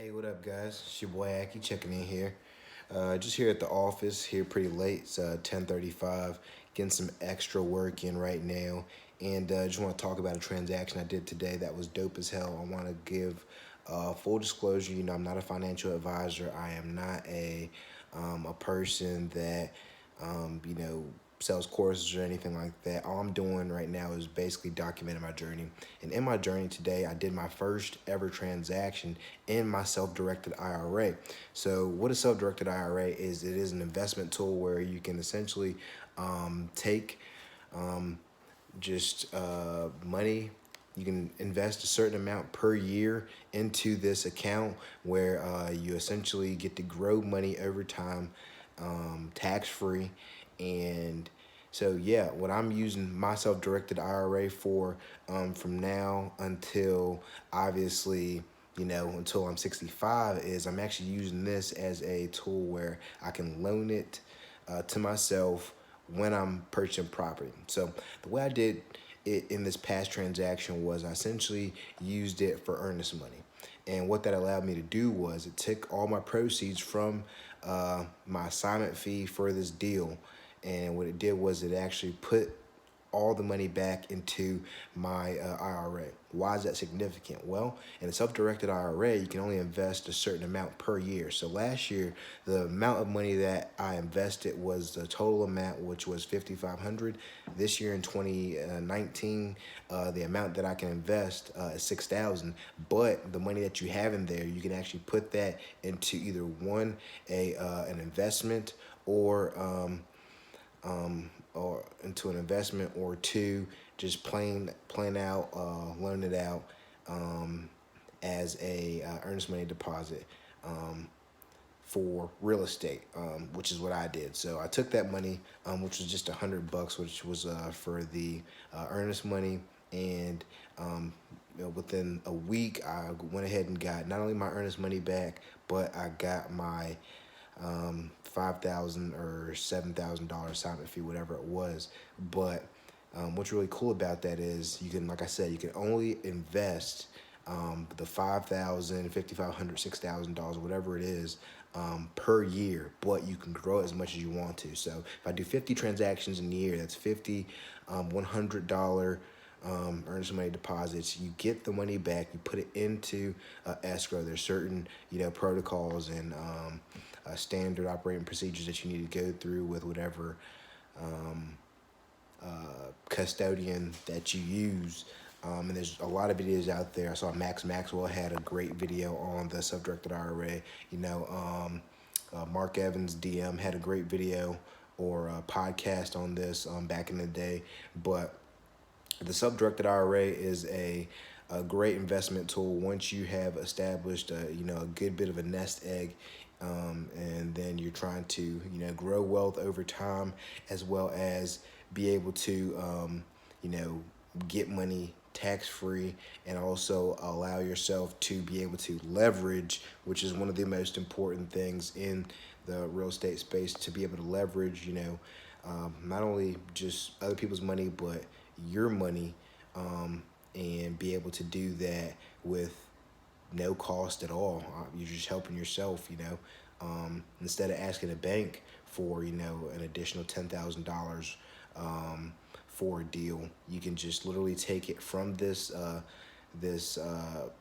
Hey, what up, guys? It's your boy Akie checking in here. Just here at the office, here pretty late. It's 10:35, getting some extra work in right now. And just want to talk about a transaction I did today that was dope as hell. I want to give full disclosure. I'm not a financial advisor. I am not a person that, you know, sells courses or anything like that. All I'm doing right now is basically documenting my journey. And in my journey today, I did my first ever transaction in my self-directed IRA. So what a self-directed IRA is, it is an investment tool where you can essentially take money. You can invest a certain amount per year into this account where you essentially get to grow money over time, tax-free. And so, yeah, what I'm using my self-directed IRA for from now until obviously, until I'm 65 is I'm actually using this as a tool where I can loan it to myself when I'm purchasing property. So the way I did it in this past transaction was I essentially used it for earnest money. And what that allowed me to do was it took all my proceeds from my assignment fee for this deal. And what it did was it actually put all the money back into my IRA. Why is that significant? Well, in a self-directed IRA, you can only invest a certain amount per year. So last year, the amount of money that I invested was the total amount, which was $5,500. This year in 2019, the amount that I can invest is $6,000. But the money that you have in there, you can actually put that into either an investment or into an investment, or two, just plain out, loan it out as a earnest money deposit for real estate, which is what I did. So I took that money, which was just $100, which was for the earnest money, and within a week, I went ahead and got not only my earnest money back, but I got my $5,000 or $7,000 assignment fee, whatever it was. But what's really cool about that is you can, like I said, you can only invest the $5,000, $5,500, $6,000, whatever it is, per year, but you can grow as much as you want to. So if I do 50 transactions in a year, that's 50 $100 earnest money deposits. You get the money back, you put it into escrow. There's certain protocols and standard operating procedures that you need to go through with whatever custodian that you use. And there's a lot of videos out there. I saw Max Maxwell had a great video on the self-directed IRA. Mark Evans, DM, had a great video or a podcast on this back in the day. But the self-directed IRA is a great investment tool once you have established a good bit of a nest egg, and then you're trying to grow wealth over time, as well as be able to get money tax-free, and also allow yourself to be able to leverage, which is one of the most important things in the real estate space, to be able to leverage not only just other people's money, but your money, and be able to do that with no cost at all. You're just helping yourself, instead of asking a bank for, an additional $10,000 for a deal. You can just literally take it from this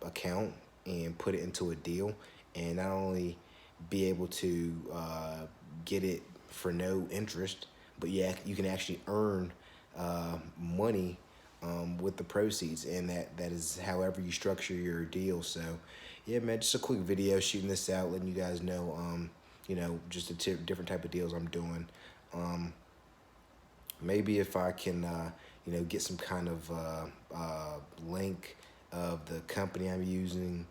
account and put it into a deal, and not only be able to get it for no interest, but yeah, you can actually earn money with the proceeds, and that is however you structure your deal. So yeah, man, just a quick video shooting this out, letting you guys know just the different type of deals I'm doing. Maybe if I can get some kind of link of the company I'm using.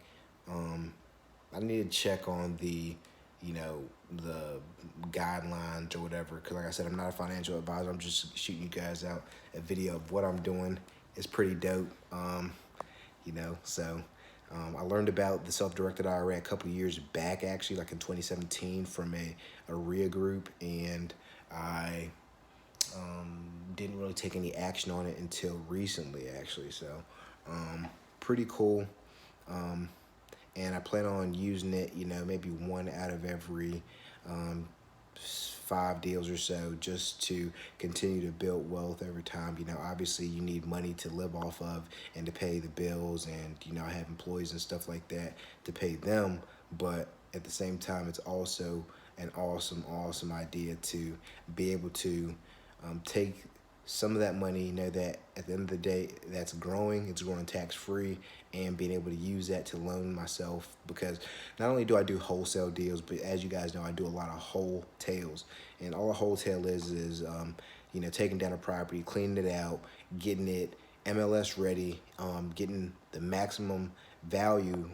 I need to check on the the guidelines or whatever, because like I said, I'm not a financial advisor. I'm just shooting you guys out a video of what I'm doing. It's pretty dope. So I learned about the self-directed IRA a couple years back, actually, like in 2017, from a RIA group, and I didn't really take any action on it until recently, actually. So pretty cool. and I plan on using it, maybe one out of every um, 5 deals or so, just to continue to build wealth over time. Obviously you need money to live off of and to pay the bills, and I have employees and stuff like that to pay them. But at the same time, it's also an awesome idea to be able to take some of that money, that at the end of the day, it's growing tax free, and being able to use that to loan myself, because not only do I do wholesale deals, but as you guys know, I do a lot of wholesales. And all a wholesale is taking down a property, cleaning it out, getting it MLS ready, getting the maximum value,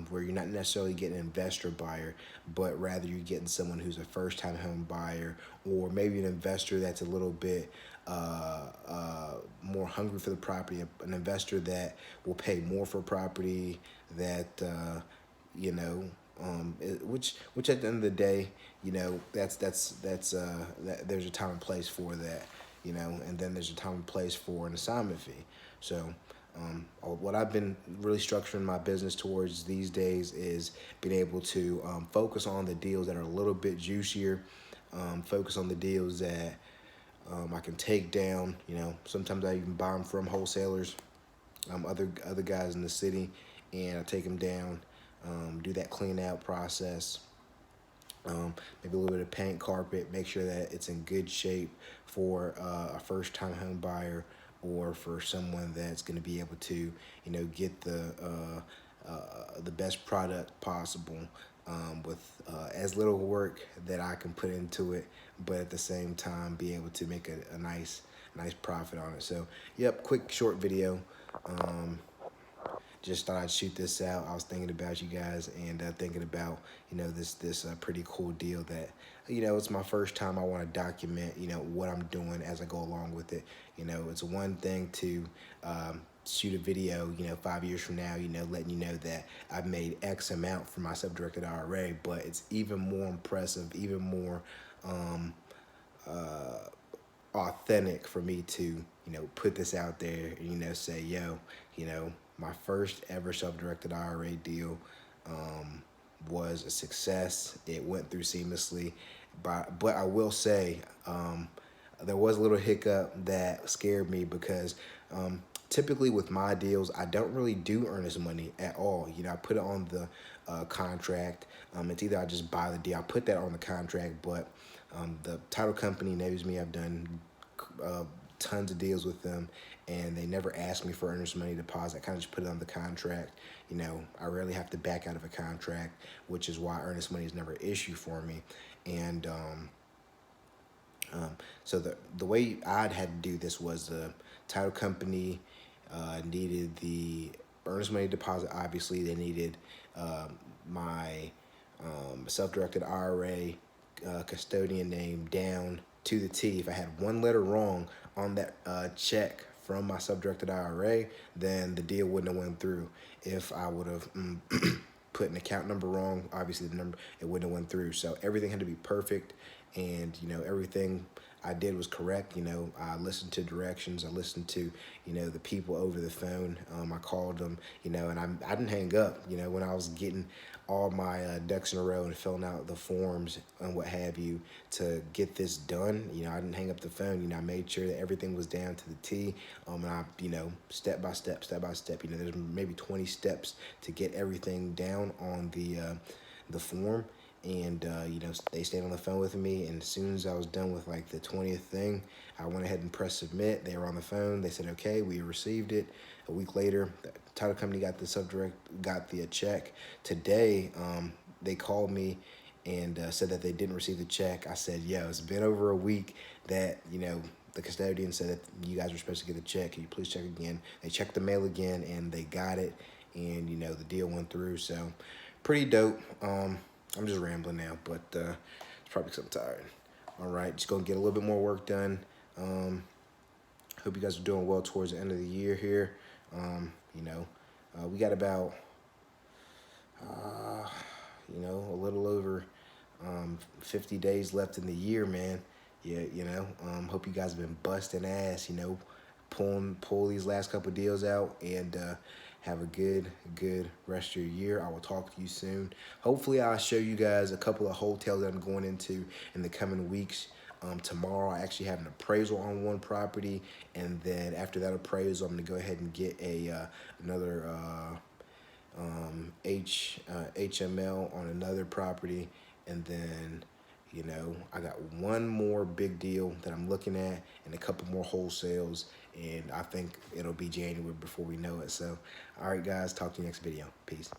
where you're not necessarily getting an investor buyer, but rather you're getting someone who's a first-time home buyer, or maybe an investor that's a little bit more hungry for the property, an investor that will pay more for property, that which at the end of the day, there's a time and place for that, and then there's a time and place for an assignment fee. So what I've been really structuring my business towards these days is being able to focus on the deals that are a little bit juicier, focus on the deals that I can take down. Sometimes I even buy them from wholesalers, other guys in the city, and I take them down, do that clean out process, maybe a little bit of paint, carpet, make sure that it's in good shape for a first-time home buyer, or for someone that's going to be able to, get the best product possible, with as little work that I can put into it, but at the same time be able to make a nice profit on it. So, yep, quick short video. Just thought I'd shoot this out. I was thinking about you guys, and thinking about this pretty cool deal that it's my first time. I want to document what I'm doing as I go along with it. It's one thing to shoot a video 5 years from now, letting you know that I've made X amount from my self-directed IRA, but it's even more impressive, even more authentic for me to put this out there, say, yo, my first ever self-directed IRA deal was a success. It went through seamlessly, but I will say there was a little hiccup that scared me, because typically with my deals, I don't really do earnest money at all. I put it on the contract. It's either I just buy the deal, I put that on the contract, but the title company knows me. I've done tons of deals with them, and they never ask me for earnest money deposit. I kind of just put it on the contract. I rarely have to back out of a contract, which is why earnest money is never an issue for me. And so the way I'd had to do this was the title company needed the earnest money deposit. Obviously, they needed my self-directed IRA custodian name down to the T. If I had one letter wrong on that check from my self-directed IRA, then the deal wouldn't have went through. If I would have put an account number wrong, obviously the number, it wouldn't have went through. So everything had to be perfect, and everything I did was correct. I listened to directions. I listened to the people over the phone. I called them, and I didn't hang up. When I was getting all my ducks in a row and filling out the forms and what have you to get this done, I didn't hang up the phone. I made sure that everything was down to the T. And I, step by step. There's maybe 20 steps to get everything down on the form. And they stayed on the phone with me, and as soon as I was done with like the 20th thing, I went ahead and pressed submit. They were on the phone. They said, okay, we received it. A week later, the title company got the check. Today, they called me and said that they didn't receive the check. I said, yo, it's been over a week that the custodian said that you guys were supposed to get the check. Can you please check again? They checked the mail again, and they got it, and the deal went through. So pretty dope. I'm just rambling now, but it's probably because I'm tired. All right, just gonna get a little bit more work done. Hope you guys are doing well towards the end of the year here. We got about, a little over 50 days left in the year, man. Yeah, hope you guys have been busting ass, pull these last couple deals out, and Have a good rest of your year. I will talk to you soon. Hopefully, I'll show you guys a couple of hotels that I'm going into in the coming weeks. Tomorrow, I actually have an appraisal on one property, and then after that appraisal, I'm gonna go ahead and get another HML on another property, and then I got one more big deal that I'm looking at, and a couple more wholesales, and I think it'll be January before we know it. So, all right, guys, talk to you next video. Peace.